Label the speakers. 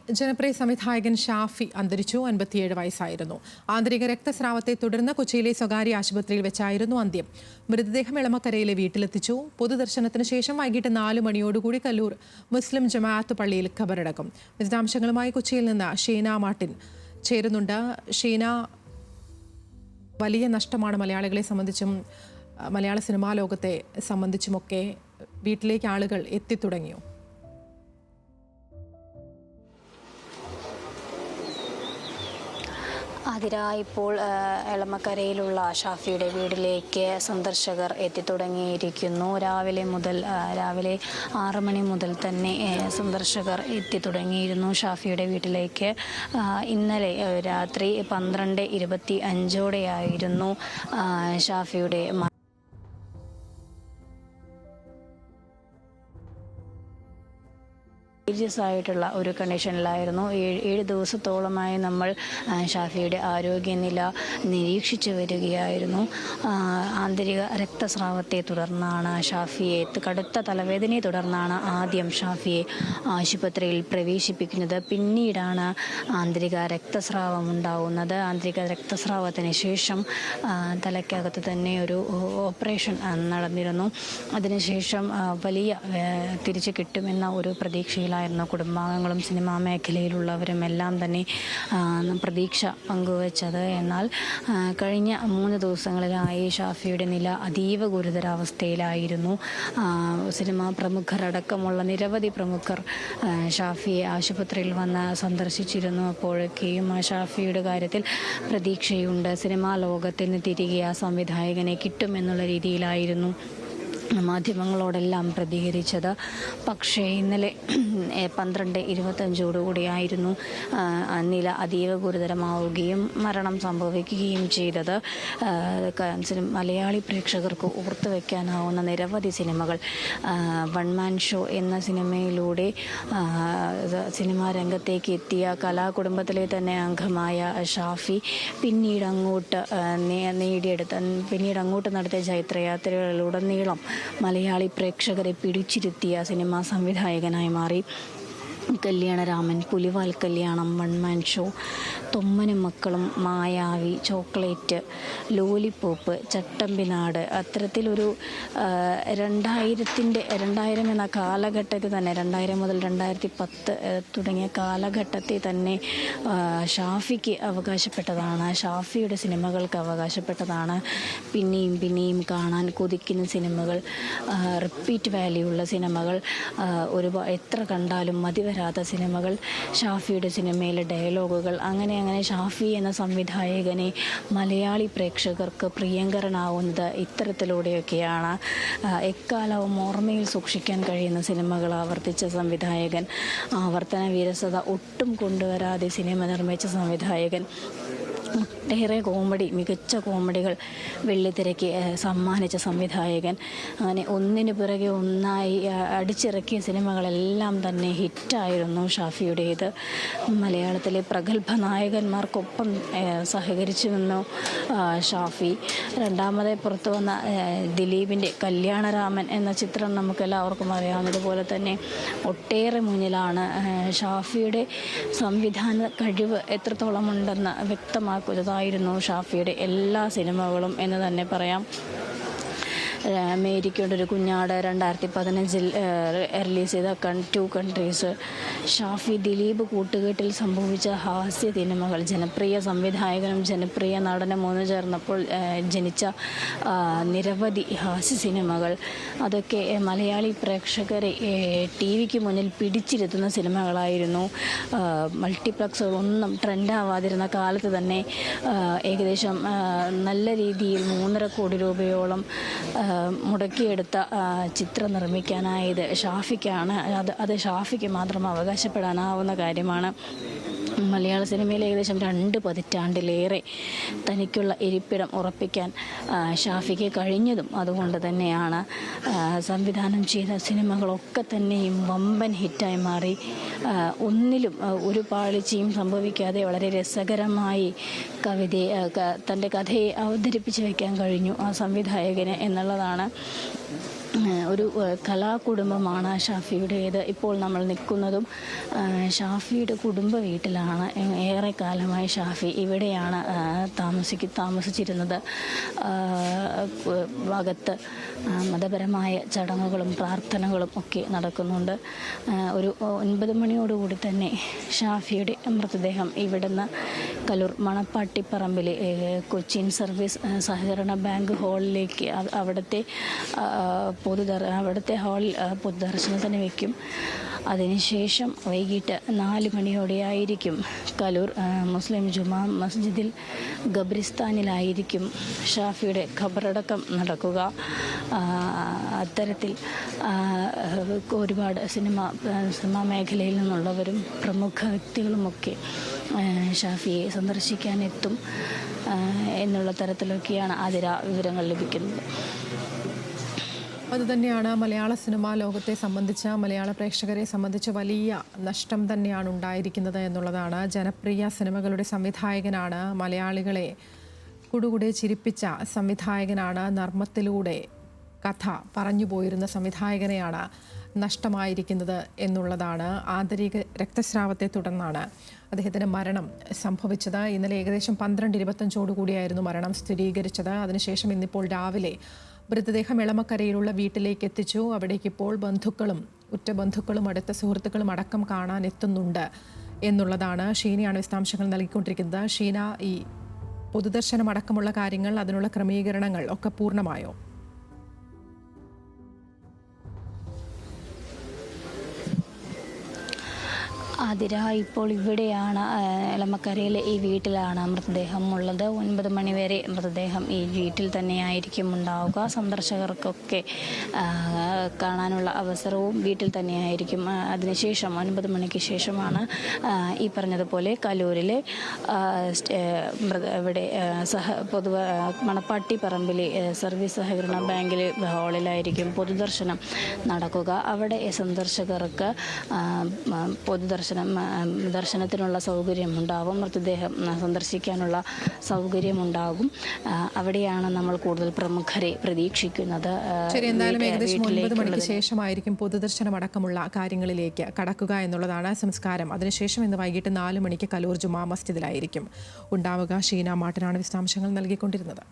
Speaker 1: ജനപ്രിയ സംവിധായകൻ ഷാഫി അന്തരിച്ചു. 57 വയസ്സായിരുന്നു. ആന്തരിക രക്തസ്രാവത്തെ തുടർന്ന് കൊച്ചിയിലെ സ്വകാര്യ ആശുപത്രിയിൽ വെച്ചായിരുന്നു അന്ത്യം. മൃതദേഹം എളമക്കരയിലെ വീട്ടിലെത്തിച്ചു. പൊതുദർശനത്തിന് ശേഷം വൈകിട്ട് 4 മണിയോടുകൂടി കല്ലൂർ മുസ്ലിം ജമാഅത്ത് പള്ളിയിൽ ഖബറടക്കും. വിശദാംശങ്ങളുമായി കൊച്ചിയിൽ നിന്ന് ഷീന മാർട്ടിൻ ചേരുന്നുണ്ട്. ഷീന, വലിയ നഷ്ടമാണ് മലയാളികളെ സംബന്ധിച്ചും മലയാള സിനിമാ ലോകത്തെ സംബന്ധിച്ചുമൊക്കെ. വീട്ടിലേക്ക് ആളുകൾ എത്തിത്തുടങ്ങിയോ?
Speaker 2: ഇപ്പോൾ എളമക്കരയിലുള്ള ഷാഫിയുടെ വീട്ടിലേക്ക് സന്ദർശകർ എത്തിത്തുടങ്ങിയിരിക്കുന്നു. രാവിലെ 6 മണി മുതൽ തന്നെ സന്ദർശകർ എത്തിത്തുടങ്ങിയിരുന്നു ഷാഫിയുടെ വീട്ടിലേക്ക്. ഇന്നലെ രാത്രി 12:25 ഷാഫിയുടെ സീരിയസ് ആയിട്ടുള്ള ഒരു കണ്ടീഷനിലായിരുന്നു. 7 ദിവസത്തോളമായി നമ്മൾ ഷാഫിയുടെ ആരോഗ്യനില നിരീക്ഷിച്ചു വരികയായിരുന്നു. ആന്തരിക രക്തസ്രാവത്തെ തുടർന്നാണ് കടുത്ത തലവേദനയെ തുടർന്നാണ് ആദ്യം ഷാഫിയെ ആശുപത്രിയിൽ പ്രവേശിപ്പിക്കുന്നത്. പിന്നീടാണ് ആന്തരിക രക്തസ്രാവം ഉണ്ടാവുന്നത്. ആന്തരിക രക്തസ്രാവത്തിന് ശേഷം തലയ്ക്കകത്ത് തന്നെ ഒരു ഓപ്പറേഷൻ നടന്നിരുന്നു. അതിനുശേഷം വലിയ തിരിച്ചു കിട്ടുമെന്ന ഒരു പ്രതീക്ഷയിലായിരുന്നു കുടുംബാംഗങ്ങളും സിനിമാ മേഖലയിലുള്ളവരും എല്ലാം തന്നെ പ്രതീക്ഷ പങ്കുവച്ചത്. എന്നാൽ കഴിഞ്ഞ 3 ദിവസങ്ങളിലായി ഷാഫിയുടെ നില അതീവ ഗുരുതരാവസ്ഥയിലായിരുന്നു. സിനിമാ പ്രമുഖരടക്കമുള്ള നിരവധി പ്രമുഖർ ഷാഫിയെ ആശുപത്രിയിൽ വന്ന് സന്ദർശിച്ചിരുന്നു. അപ്പോഴൊക്കെയും ഷാഫിയുടെ കാര്യത്തിൽ പ്രതീക്ഷയുണ്ട്, സിനിമാ ലോകത്തിൽ നിന്ന് തിരികെ ആ സംവിധായകനെ കിട്ടുമെന്നുള്ള രീതിയിലായിരുന്നു മാധ്യമങ്ങളോടെല്ലാം പ്രതികരിച്ചത്. പക്ഷേ ഇന്നലെ 12:25 നില അതീവ ഗുരുതരമാവുകയും മരണം സംഭവിക്കുകയും ചെയ്തത്. മലയാളി പ്രേക്ഷകർക്ക് ഓർത്തു വയ്ക്കാനാവുന്ന നിരവധി സിനിമകൾ, വൺ മാൻ ഷോ എന്ന സിനിമയിലൂടെ സിനിമാ രംഗത്തേക്ക് എത്തിയ കലാകുടുംബത്തിലെ തന്നെ അംഗമായ ഷാഫി പിന്നീട് അങ്ങോട്ട് നടത്തിയ ജൈത്രയാത്രകളിലുടനീളം മലയാളി പ്രേക്ഷകരെ പിടിച്ചിരുത്തിയ സിനിമാ സംവിധായകനായി മാറി. കല്യാണരാമൻ, പുലിവാൽ കല്യാണം, വൺ മാൻ ഷോ, തൊമ്മനും മക്കളും, മായാവി, ചോക്ലേറ്റ്, ലോലിപ്പോപ്പ്, ചട്ടമ്പിനാട്, അത്തരത്തിലൊരു 2000 എന്ന കാലഘട്ടത്തിൽ തന്നെ 2000 മുതൽ 2010 തുടങ്ങിയ കാലഘട്ടത്തിൽ തന്നെ ഷാഫിക്ക് അവകാശപ്പെട്ടതാണ്, ഷാഫിയുടെ സിനിമകൾക്ക് അവകാശപ്പെട്ടതാണ്. പിന്നെയും കാണാൻ കൊതിക്കുന്ന സിനിമകൾ, റിപ്പീറ്റ് വാല്യൂ ഉള്ള സിനിമകൾ, എത്ര കണ്ടാലും മതി വരാത്ത സിനിമകൾ, ഷാഫിയുടെ സിനിമയിലെ ഡയലോഗുകൾ, അങ്ങനെ ഷാഫി എന്ന സംവിധായകനെ മലയാളി പ്രേക്ഷകർക്ക് പ്രിയങ്കരനാവുന്നത് ഇത്തരത്തിലൂടെയൊക്കെയാണ്. എക്കാലവും ഓർമ്മയിൽ സൂക്ഷിക്കാൻ കഴിയുന്ന സിനിമകൾ ആവർത്തിച്ച സംവിധായകൻ, ആവർത്തന വിരസത ഒട്ടും കൊണ്ടുവരാതെ സിനിമ നിർമ്മിച്ച സംവിധായകൻ, ഒട്ടേറെ മികച്ച കോമഡികൾ വെള്ളിത്തിരയ്ക്ക് സമ്മാനിച്ച സംവിധായകൻ, അങ്ങനെ ഒന്നിനു പിറകെ ഒന്നായി അടിച്ചിറക്കിയ സിനിമകളെല്ലാം തന്നെ ഹിറ്റായിരുന്നു ഷാഫിയുടേത്. മലയാളത്തിലെ പ്രഗത്ഭ നായകന്മാർക്കൊപ്പം സഹകരിച്ചു നിന്നു ഷാഫി. രണ്ടാമത് പുറത്തു വന്ന ദിലീപിൻ്റെ കല്യാണരാമൻ എന്ന ചിത്രം നമുക്കെല്ലാവർക്കും അറിയാവുന്നതുപോലെ തന്നെ ഒട്ടേറെ മുന്നിലാണ്. ഷാഫിയുടെ സംവിധാന കഴിവ് എത്രത്തോളം ഉണ്ടെന്ന് വ്യക്തമാക്കുന്നതായിരുന്നു ഷാഫിയുടെ എല്ലാ സിനിമകളും എന്ന് തന്നെ പറയാം. അമേരിക്കയുടെ ഒരു കുഞ്ഞാട് 2015 റിലീസ് ചെയ്ത 2 കൺട്രീസ്, ഷാഫി ദിലീപ് കൂട്ടുകെട്ടിൽ സംഭവിച്ച ഹാസ്യ സിനിമകൾ, ജനപ്രിയ സംവിധായകനും ജനപ്രിയ നടനും ഒന്നു ചേർന്നപ്പോൾ ജനിച്ച നിരവധി ഹാസ്യ സിനിമകൾ, അതൊക്കെ മലയാളി പ്രേക്ഷകരെ TV-ക്ക് മുന്നിൽ പിടിച്ചിരുത്തുന്ന സിനിമകളായിരുന്നു. മൾട്ടിപ്ലക്സുകളൊന്നും ട്രെൻഡാവാതിരുന്ന കാലത്ത് തന്നെ ഏകദേശം നല്ല രീതിയിൽ 3.5 കോടി രൂപയോളം മുടക്കിയെടുത്ത ചിത്രം നിർമ്മിക്കാനായത് ഷാഫിക്കാണ്. അത് ഷാഫിക്ക് മാത്രം അവകാശപ്പെടാനാവുന്ന കാര്യമാണ്. മലയാള സിനിമയിൽ ഏകദേശം 2 പതിറ്റാണ്ടിലേറെ തനിക്കുള്ള ഇരിപ്പിടം ഉറപ്പിക്കാൻ ഷാഫിക്ക് കഴിഞ്ഞതും അതുകൊണ്ട് തന്നെയാണ്. സംവിധാനം ചെയ്ത സിനിമകളൊക്കെ തന്നെയും വമ്പൻ ഹിറ്റായി മാറി. ഒന്നിലും ഒരു പാളിച്ചയും സംഭവിക്കാതെ വളരെ രസകരമായി തൻ്റെ കഥയെ അവതരിപ്പിച്ച് വയ്ക്കാൻ കഴിഞ്ഞു ആ സംവിധായകന് എന്നുള്ളതാണ് ഒരു കലാകുടുംബമാണ് ഷാഫിയുടേത്. ഇപ്പോൾ നമ്മൾ നിൽക്കുന്നതും ഷാഫിയുടെ കുടുംബ വീട്ടിലാണ്. ഏറെ കാലമായി ഷാഫി ഇവിടെയാണ് താമസിച്ചിരുന്നത്. അകത്ത് മതപരമായ ചടങ്ങുകളും പ്രാർത്ഥനകളും ഒക്കെ നടക്കുന്നുണ്ട്. ഒരു 9 മണിയോടുകൂടി തന്നെ ഷാഫിയുടെ മൃതദേഹം ഇവിടുന്ന് കലൂർ മണപ്പാട്ടിപ്പറമ്പിലെ കൊച്ചിൻ സർവീസ് സഹകരണ ബാങ്ക് ഹാളിലേക്ക് അവിടുത്തെ ഹാളിൽ പൊതുദർശനത്തിന് വയ്ക്കും. അതിനുശേഷം വൈകിട്ട് 4 മണിയോടെയായിരിക്കും കലൂർ മുസ്ലിം ജുമാ മസ്ജിദിൽ ഖബറിസ്ഥാനിലായിരിക്കും ഷാഫിയുടെ ഖബറടക്കം നടക്കുക. അത്തരത്തിൽ ഒരുപാട് സിനിമാ മേഖലയിൽ നിന്നുള്ളവരും പ്രമുഖ വ്യക്തികളുമൊക്കെ ഷാഫിയെ സന്ദർശിക്കാനെത്തും എന്നുള്ള തരത്തിലൊക്കെയാണ് ആതിര വിവരങ്ങൾ ലഭിക്കുന്നത്.
Speaker 1: അതുതന്നെയാണ് മലയാള സിനിമാ ലോകത്തെ സംബന്ധിച്ച്, മലയാള പ്രേക്ഷകരെ സംബന്ധിച്ച് വലിയ നഷ്ടം തന്നെയാണ് ഉണ്ടായിരിക്കുന്നത് എന്നുള്ളതാണ്. ജനപ്രിയ സിനിമകളുടെ സംവിധായകനാണ്, മലയാളികളെ കുടുകുടെ ചിരിപ്പിച്ച സംവിധായകനാണ്, നർമ്മത്തിലൂടെ കഥ പറഞ്ഞു പോയിരുന്ന സംവിധായകനെയാണ് നഷ്ടമായിരിക്കുന്നത് എന്നുള്ളതാണ്. ആന്തരിക രക്തസ്രാവത്തെ തുടർന്നാണ് അദ്ദേഹത്തിന് മരണം സംഭവിച്ചത്. ഇന്നലെ ഏകദേശം 12:25 മരണം സ്ഥിരീകരിച്ചത്. അതിനുശേഷം ഇന്നിപ്പോൾ രാവിലെ മൃതദേഹം എളമക്കരയിലുള്ള വീട്ടിലേക്ക് എത്തിച്ചു. അവിടേക്ക് ഇപ്പോൾ ബന്ധുക്കളും ഉറ്റ ബന്ധുക്കളും അടുത്ത സുഹൃത്തുക്കളും അടക്കം കാണാൻ എത്തുന്നുണ്ട് എന്നുള്ളതാണ്. ഷീനയാണ് വിശദാംശങ്ങൾ നൽകിക്കൊണ്ടിരിക്കുന്നത്. ഷീന, ഈ പൊതുദർശനം അടക്കമുള്ള കാര്യങ്ങൾ, അതിനുള്ള ക്രമീകരണങ്ങൾ ഒക്കെ പൂർണ്ണമായോ?
Speaker 2: ആതിര, ഇപ്പോൾ ഇവിടെയാണ്, എളമക്കരയിലെ ഈ വീട്ടിലാണ് മൃതദേഹം ഉള്ളത്. 9 മണിവരെ മൃതദേഹം ഈ വീട്ടിൽ തന്നെയായിരിക്കും ഉണ്ടാവുക. സന്ദർശകർക്കൊക്കെ കാണാനുള്ള അവസരവും വീട്ടിൽ തന്നെയായിരിക്കും. അതിനുശേഷം 9 മണിക്ക് ശേഷമാണ് ഈ പറഞ്ഞതുപോലെ കലൂരിലെ ഇവിടെ മണപ്പാട്ടി പറമ്പിലെ സർവീസ് സഹകരണ ബാങ്കിലെ ഹാളിലായിരിക്കും പൊതുദർശനം നടക്കുക. അവിടെ സന്ദർശകർക്ക് ദർശനത്തിനുള്ള സൗകര്യമുണ്ടാവും, മൃതദേഹം സന്ദർശിക്കാനുള്ള സൗകര്യമുണ്ടാകും. അവിടെയാണ് നമ്മൾ കൂടുതൽ പ്രമുഖരെ പ്രതീക്ഷിക്കുന്നത്.
Speaker 1: ശരി, എന്തായാലും ഏകദേശം 9 മണിക്ക് ശേഷമായിരിക്കും പൊതുദർശനം അടക്കമുള്ള കാര്യങ്ങളിലേക്ക് കടക്കുക എന്നുള്ളതാണ്. സംസ്കാരം അതിനുശേഷം ഇന്ന് വൈകിട്ട് 4 മണിക്ക് കലൂർ ജുമാ മസ്ജിദിലായിരിക്കും ഉണ്ടാവുക. ഷീന മാട്ടനാണ് വിശദാംശങ്ങൾ നൽകിക്കൊണ്ടിരുന്നത്.